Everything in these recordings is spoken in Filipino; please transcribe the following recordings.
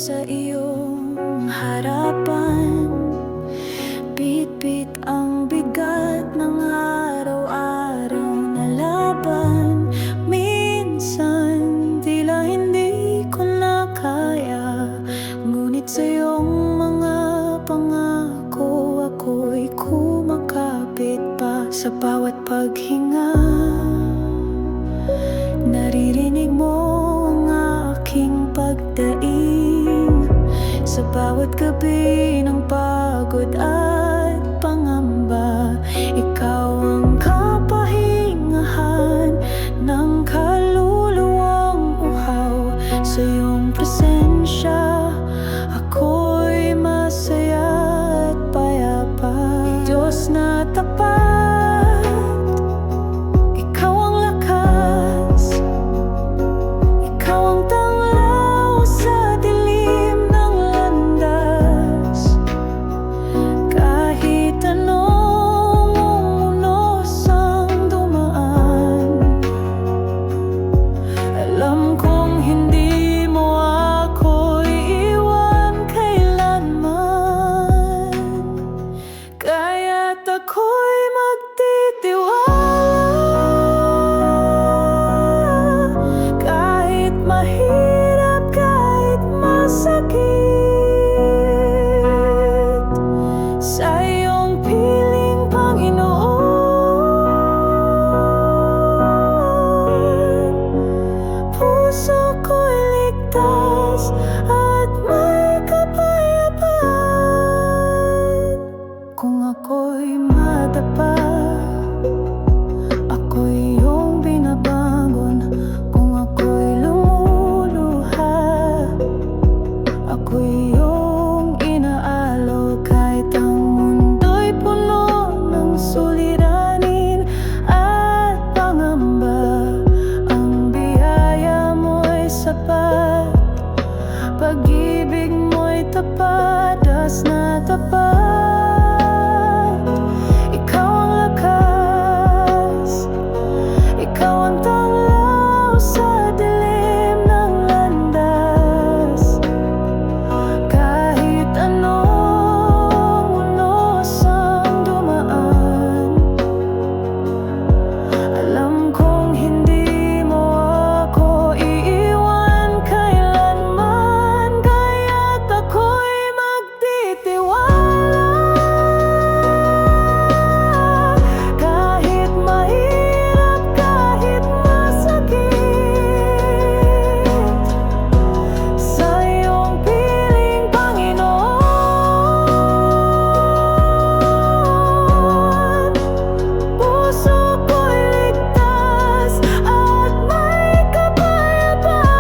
sa iyong harapan. Bit-bit ang bigat ng araw-araw na laban. Minsan tila hindi ko na kaya, ngunit sa iyong mga pangako ako'y kumakapit pa. Sa bawat paghinga, naririnig mo ang aking pagdaing. Sa bawat gabi ng pagod at pangamba, ikaw ang kapahingahan ng kaluluwang uhaw. Sa iyong presensya, ako'y masaya at payapa. Diyos na tapat, ikaw ang lakas, ikaw ang tanglaw sa dilim ng landas. Kahit anong unos ang dumaan, alam kong hindi mo ako iiwan kailanman. Kaya't ako'y magtitiwala, kahit mahirap, kahit masakit. Sa iyong piling, Panginoon, puso ko'y ligtas at may kapayapaan. Kung ako'y madapa, ako'y iyong binabangon. Kung ako'y lumuluha, ako'y iyong inaalok. Kahit ang mundo'y puno ng suliranin at pangamba, ang biyaya mo'y sapat, pag-ibig mo'y tapat, das na tapat. Ikaw ang lakas, ikaw ang tanglaw sa dilim ng landas. Kahit anong unos ang dumaan, alam kong hindi mo ako iiwan kailanman. Kaya't ako'y magtitiwala, kahit mahirap, kahit masakit. Sa iyong piling, Panginoon, puso ko'y ligtas at may kapayapaan.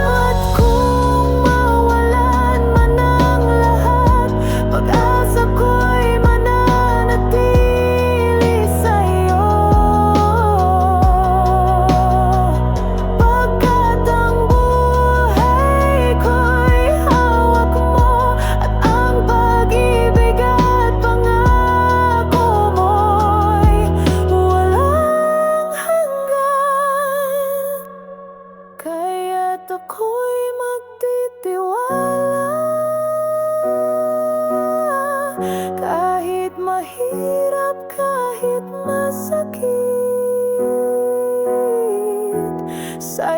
At kung mawalan man ang lahat, pag-asa ko'y mananatili sa iyo. Pagkat ang buhay ko'y hawak mo, at ang pag-ibig at pangako mo'y walang hanggan. Kaya't ako'y magtitiwala, kahit mahirap, kahit masakit. Sa